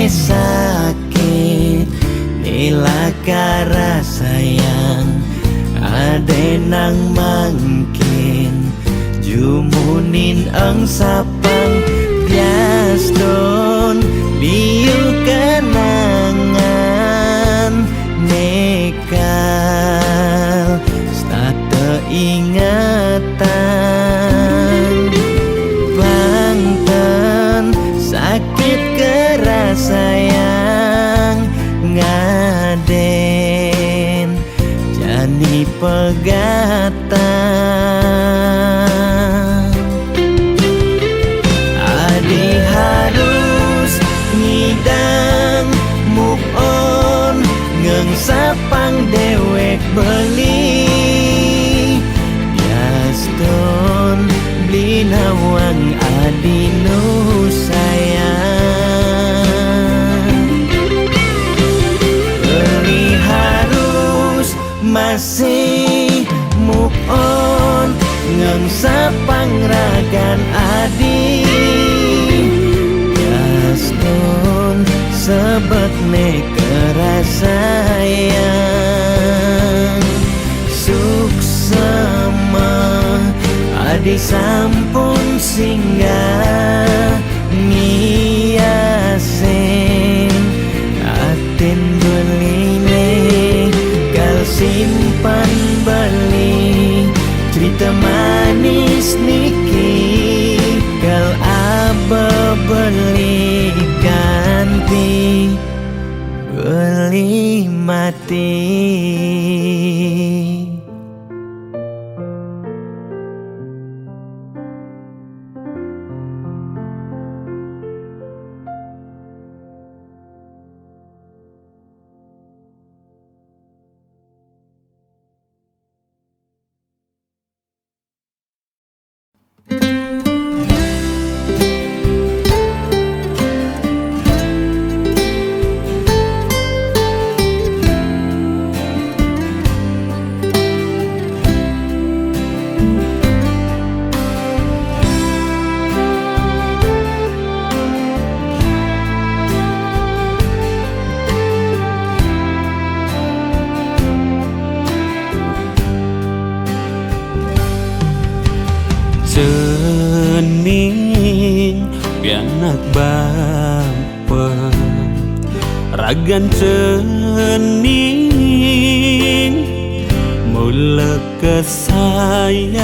Sakit nilaka rasayang, ade nang mangkin jumunin ang sapang biaston liu kenangan nekal stata ingatan bangten sakit kerasayang ngaden jani pegatan. Adi harus ngidang move on, ngengsapang dewek beli biaston beli nawang adi nu sayang. Beli harus masih move on, ngengsapang ragan adi biaston sebet ne kerasayang. Suksema adi sampun singgah ngiasin atin beline gal simpan beli cerita manis niki gal aba beli ganti beli mati. anak bapa ragan cening mula kesayangi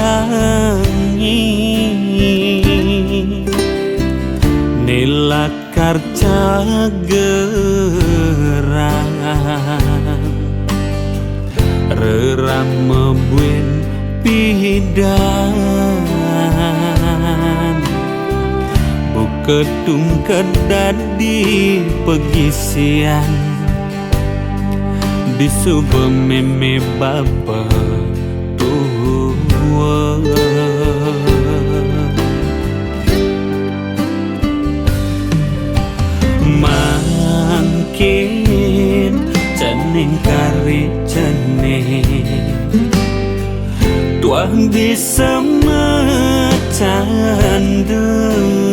nilakar cagerang rerama buen pidan buketung kedadi pegisian di subuh meme bapa tua mangkin cening kari cening tuang di semacandeng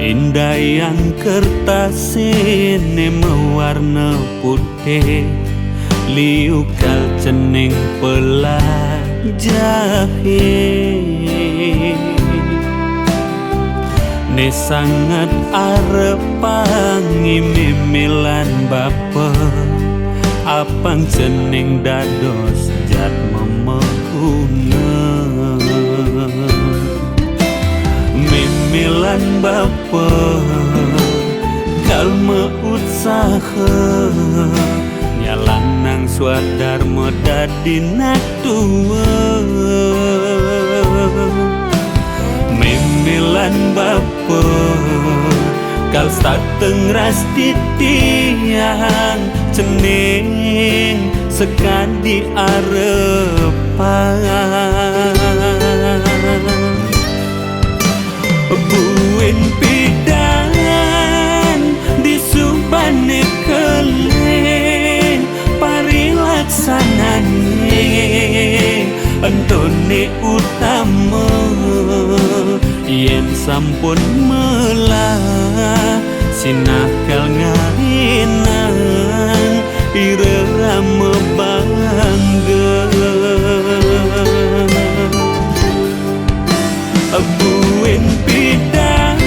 indah yang kertas ini mewarna putih liukal cening pelajahit ne sangat arepangi mimilan bapa apang cening dados jat memeguna mimilan bapa kalma usaha nyalang nang swadar modadi natua mimilan bapa kal stateng ras titiang cening sekadi arepan buen pidan di subane keleng parilaksanane entone utama yen sampun melah sinakal ngainang irama bangga buen pidan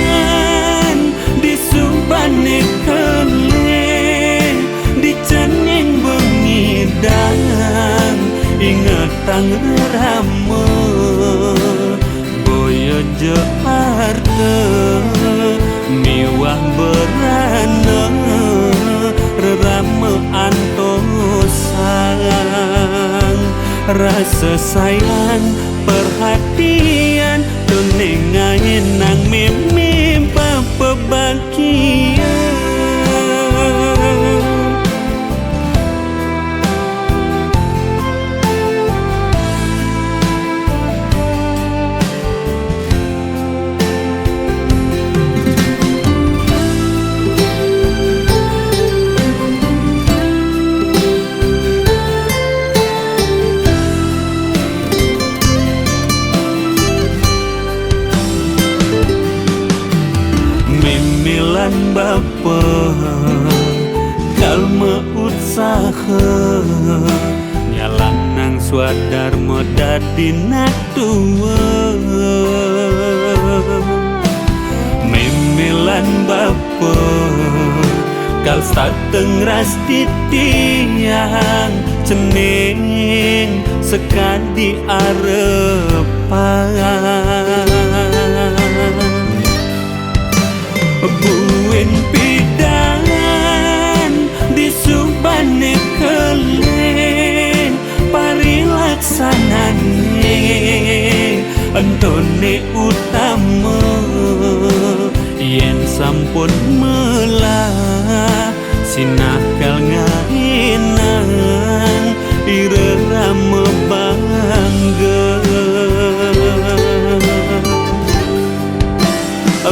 di subane keleng di cening bengidang ingetang rama boyo Jakarta miwah berana rerama antosang rasa sayang perhatian tuningain nang mimpi papa bahagia bapa kalma usaha nyalang nang swadar modadi natua mimilan bapa kal stateng ras titiang cening sekadi arepan buen pidan di subane keleng parilaksanane entone utama yen sampun melah sinakal ngainang irama bangga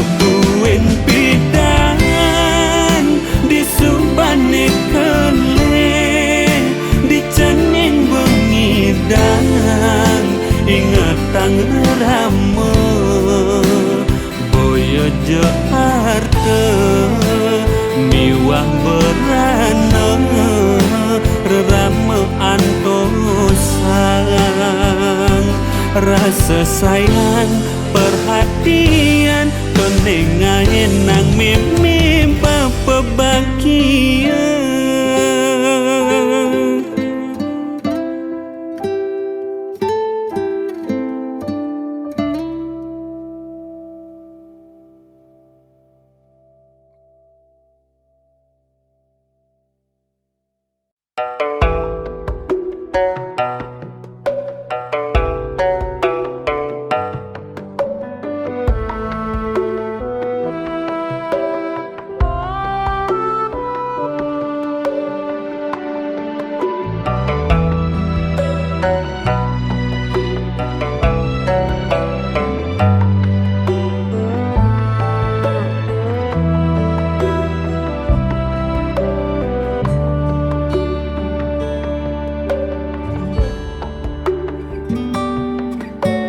buen pidan di subane keleng di cening bengidang ingetang rama boyo Jakarta miwah berana rerama antosang rasa sayang perhatian nengain nang mimpi papa bahagia.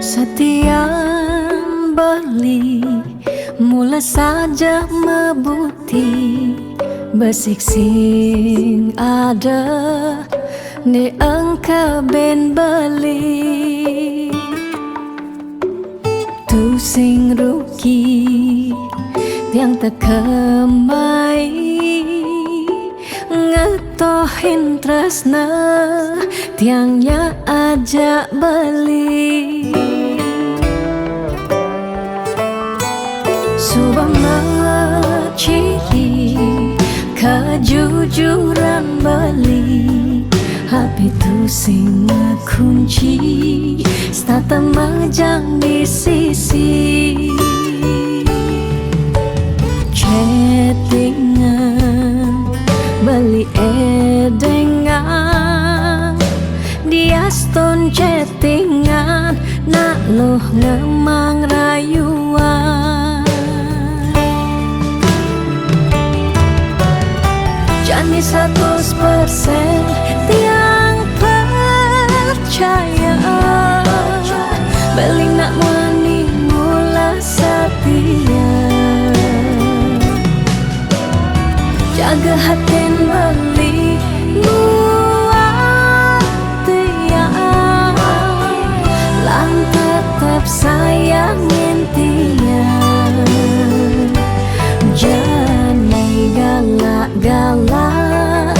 Setiap beli mula saja mebuti besik sing ada ni engkau ben beli tu sing rugi yang tak kemai ngetohin tresna tiangnya ajak beli. Subang ciri kejujuran beli Hapi tu sing kunci Stata majang di sisi Chattingan beli edengan Dia stone chattingan Nak loh ngemang rayuan Jani 100% tiang percaya Beli nak wani mula setia Jaga hatin beli buat tiang Lang tetap sayangin tiang Jangan galak-galak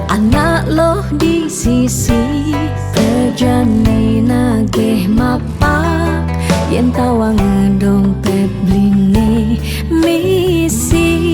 Anak loh di sisi Terjani nagih mapak Yen tawang dompet blingi misi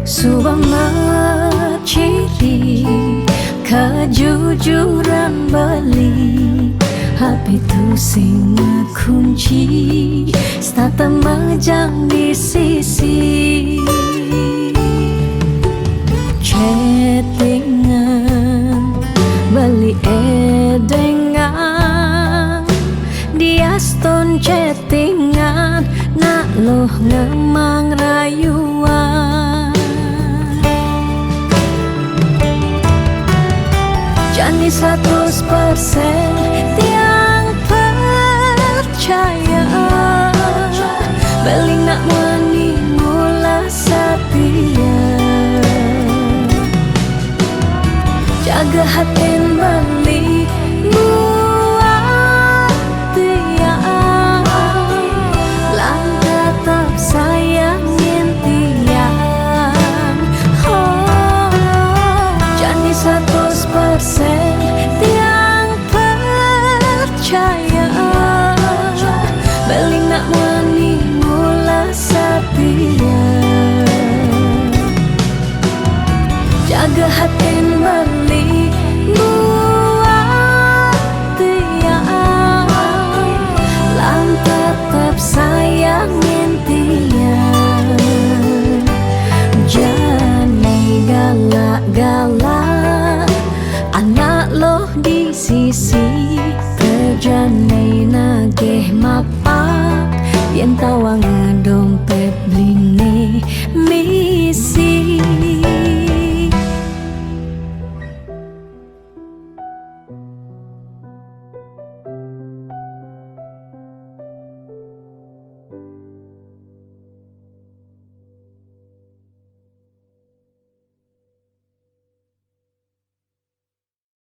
Subang ciri kejujuran beli Hapi tu sing kunci Stata majang di sisi Chattingan beli edengan Dia stone chattingan Nak loh ngemang rayuan Jani 100% tiang percaya Beli nak wani mula setia Jaga hatin beli buat tiang Lang tetap sayangin tiang Jani 100% tiang percaya Beli nak wani mula setia Jaga hatin beli si kerjane nagih mapak yen tawang